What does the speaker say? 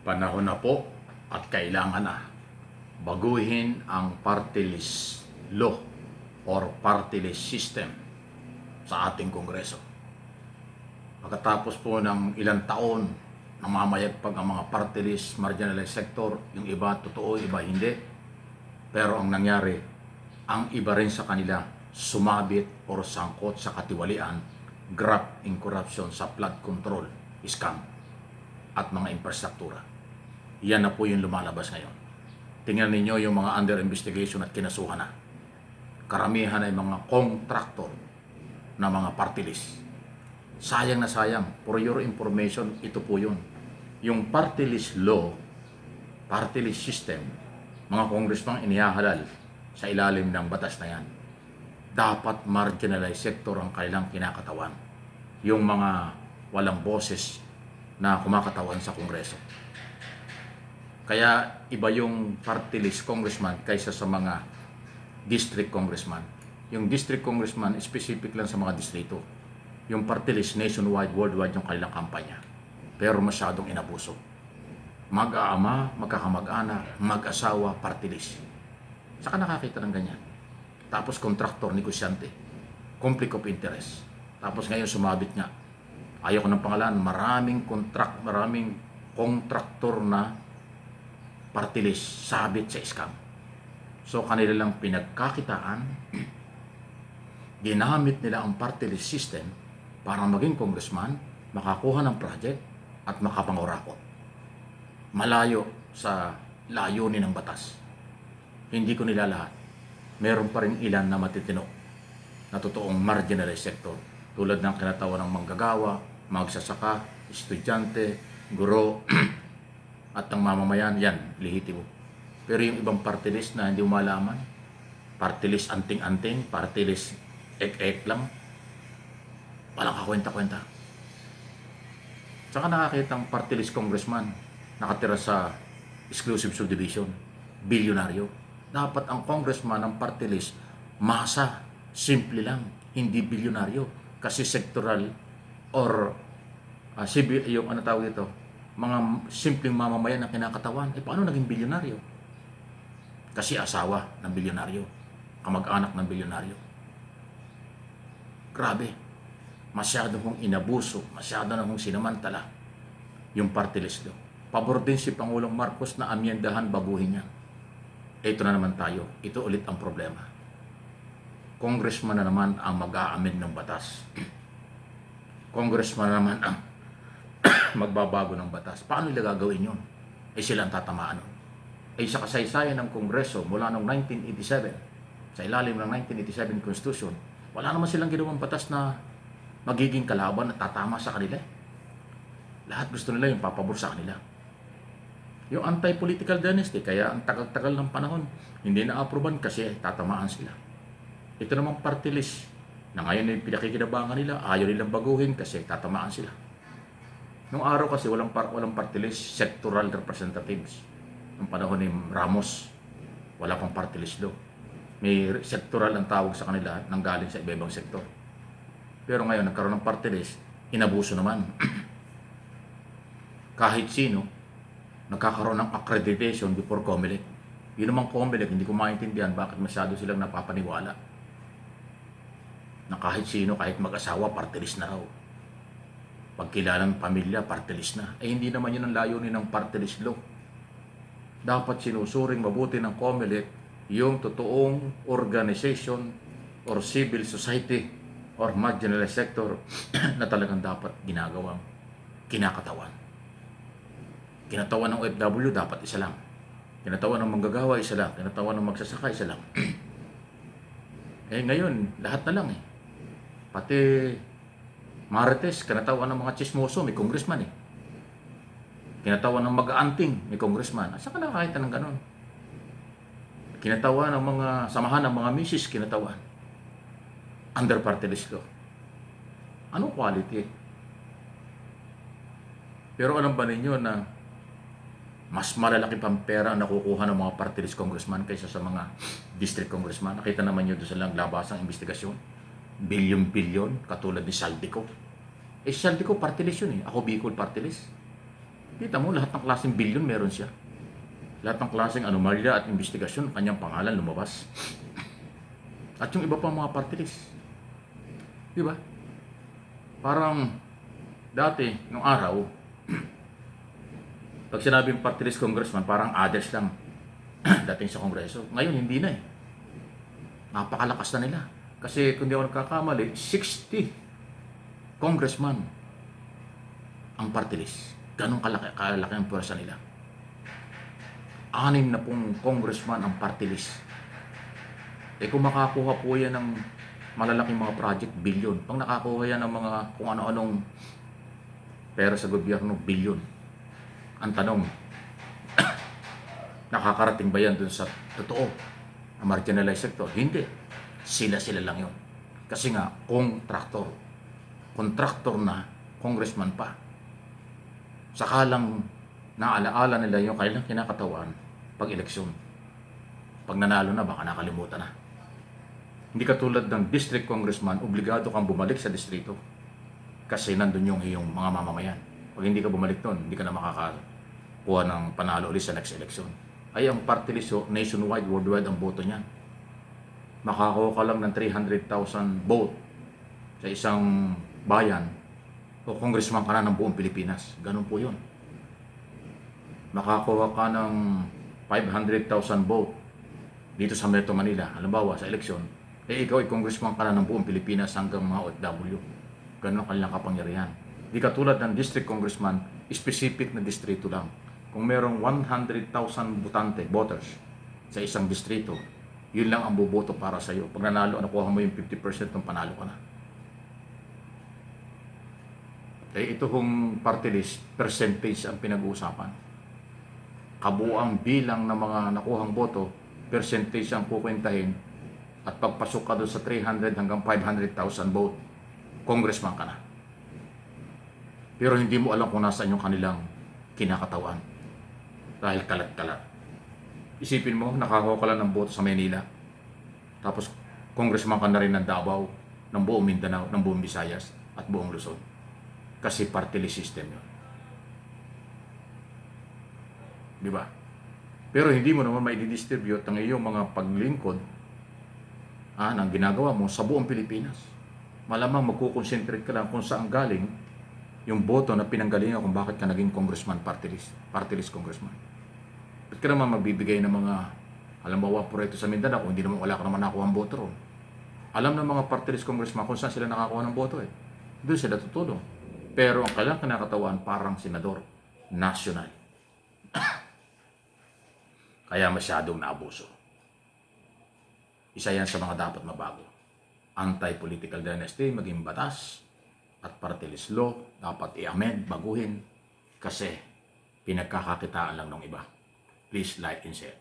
Panahon na po at kailangan na baguhin ang party list law or party list system sa ating Kongreso. Pagkatapos po ng ilang taon, namamayagpag ang mga party list, marginalized sector, yung iba totoo, iba hindi. Pero ang nangyari, ang iba rin sa kanila sumabit or sangkot sa katiwalian, graft in corruption sa flood control, scam, at mga infrastruktura. Yan na po yung lumalabas ngayon. Tingnan ninyo yung mga under investigation at kinasuhan na. Karamihan ay mga contractor na mga party list. Sayang na sayang. For your information, ito po yun. Yung party list law, party list system, mga congressman inihahalal sa ilalim ng batas na yan. Dapat marginalized sector ang kailang kinakatawan. Yung mga walang boses na kumakatawan sa Kongreso. Kaya iba yung party list congressman kaysa sa mga district congressman. Yung district congressman specific lang sa mga distrito. Yung party list nationwide, worldwide yung kanilang kampanya. Pero masyadong inabuso. Mag-aama, magkakamag-anak, mag-asawa, party list. Saka nakakita ng ganyan. Tapos kontraktor, negosyante, conflict of interest. Tapos ngayon sumabit nga. Ayaw ko ng pangalan, maraming kontraktor na party list sabit sa scam. So kanila lang pinagkakitaan, ginamit nila ang party list system para maging congressman, makakuha ng project at makapangurakot. Malayo sa layunin ng batas. Hindi ko nila lahat. Meron pa rin ilan na matitino na totoong marginalized sector tulad ng kinatawan ng manggagawa, magsasaka, estudyante, guro, at ang mamamayan, yan, lehitimo. Pero yung ibang party list na hindi mo malaman, party list anting-anting, party list ek-ek lang, walang kakwenta-kwenta. Saka nakakita ang party list congressman, nakatira sa exclusive subdivision, bilyonaryo. Dapat ang congressman ng party list, masa, simple lang, hindi bilyonaryo. Kasi sectoral or civil, yung ano tawag ito, mga simpleng mamamayan na kinakatawan, paano naging bilyonaryo? Kasi asawa ng bilyonaryo, kamag-anak ng bilyonaryo. Grabe, masyado kong inabuso, masyado na kong sinamantala yung party list law. Pabor din si Pangulong Marcos na amyendahan, baguhin niya. Ito na naman tayo, ito ulit ang problema. Congressman na naman ang mag-aamin ng batas. Congressman na naman ang magbabago ng batas. Paano nila gagawin yun? Sila ang tatamaan nun. Sa kasaysayan ng Kongreso mula noong 1987, sa ilalim ng 1987 Constitution, wala naman silang ginawang batas na magiging kalaban at tatama sa kanila. Lahat gusto nila yung papabor sa kanila. Yung anti-political dynasty, kaya ang tagal-tagal ng panahon, hindi na-aproban kasi tatamaan sila. Ito namang party list na ngayon ay pinakikinabangan nila, ayaw nilang baguhin kasi tatamaan sila. Nung araw kasi walang party list, sectoral representatives. Nung panahon ni Ramos, wala pang party list daw. May sectoral ang tawag sa kanila nang galing sa iba-ibang sektor. Pero ngayon, nagkaroon ng party list, inabuso naman. Kahit sino, nagkakaroon ng accreditation before COMELEC. Yun naman COMELEC, hindi ko maintindihan bakit masyado silang napapaniwala. Na kahit sino, kahit mag-asawa, party list na raw. Pagkilalang pamilya, party list na. Hindi naman yun ang layunin ng party list law. Dapat sinusuring mabuti ng COMELEC yung totoong organization or civil society or marginalized sector na talagang dapat ginagawang kinakatawan. Kinatawan ng OFW, dapat isa lang. Kinatawan ng manggagawa, isa lang. Kinatawan ng magsasaka, isa lang. Ngayon, lahat na lang Pati Marites, kinatawan ng mga chismoso, may congressman Kinatawan ng mag-aanting, may congressman. Saan ka nakakita ng ganon? Kinatawan ng mga samahan ng mga misis, kinatawan. Under party list law. Anong quality? Pero alam ba ninyo na mas malalaki pang pera ang nakukuha ng mga party list congressman kaysa sa mga district congressman? Nakita naman nyo doon sa labasang investigasyon. Bilyon-bilyon, katulad ni Saldico. Saldico party list yun Ako Bicol party list. Kita mo, lahat ng klaseng bilyon meron siya. Lahat ng klaseng anomalya at investigasyon, kanyang pangalan lumabas. At yung iba pang mga party list. Di ba? Parang dati, nung araw, pag sinabing party list congressman, parang others lang dating sa kongreso. Ngayon, hindi na eh. Napakalakas na nila. Kasi kung di ako nagkakamali, 60 congressman ang party list. Ganong kalaki ang pwersa nila. 6 na pong congressman ang party list. Eh kung makakuha po yan ng malalaking mga project, bilyon. Pag nakakuha yan ng mga kung ano-anong pera sa gobyerno, bilyon. Ang tanong, nakakarating ba yan dun sa totoo na marginalized sector? Hindi. Sila lang yun. Kasi nga, kontraktor na, congressman pa. Sakalang naalaala nila yung kailang kinakatawan pag eleksyon. Pag nanalo na, baka nakalimutan na. Hindi katulad ng district congressman, obligado kang bumalik sa distrito. Kasi nandun yung iyong mga mamamayan. Pag hindi ka bumalik doon, hindi ka na makakakuha ng panalo ulit sa next election. Ay ang party list, nationwide, worldwide ang boto niyan. Makakuha ka lang ng 300,000 vote sa isang bayan o congressman ka na ng buong Pilipinas. Ganun po yun. Makakuha ka ng 500,000 vote dito sa Metro Manila, halimbawa sa eleksyon, eh ikaw ay congressman ka na ng buong Pilipinas hanggang mga OFW. Ganun ang kanilang kapangyarihan. Di katulad ng district congressman, specific na distrito lang. Kung merong 100,000 voters sa isang distrito, yun lang ang boboto para sa iyo. Pag nanalo, nakuha mo yung 50% ng panalo ka na. Eh ito kung party list, percentage ang pinag-uusapan. Kabuang bilang ng mga nakuhang boto, percentage ang kukwentahin, at pagpasok ka doon sa 300 hanggang 500,000 vote, congressman ka na. Pero hindi mo alam kung nasaan yung kanilang kinakatawan. Dahil kalat-kalat. Isipin mo, nakakuha ka lang ng boto sa Manila. Tapos, congressman ka na rin ng Davao, ng buong Mindanao, ng buong Visayas, at buong Luzon. Kasi party list system yun. Di ba? Pero hindi mo naman may distribute ang iyong mga paglingkod ng ginagawa mo sa buong Pilipinas. Malamang magkukonsentrate ka lang kung saan galing yung boto na pinanggalingan kung bakit ka naging congressman, party list congressman. Ba't ka naman magbibigay ng mga, halimbawa po rito sa Mindanao, kung hindi naman wala ka naman nakuha ang boto ron. Alam ng mga party list congressman kung saan sila nakakuha ng boto eh. Doon sila tutulong. Pero ang kailang kinakatawan parang senador, national. Kaya masyadong naabuso. Isa yan sa mga dapat mabago. Anti-political dynasty, maging batas, at party list law, dapat i-amend, baguhin, kasi pinagkakakitaan lang ng iba. Please like and share.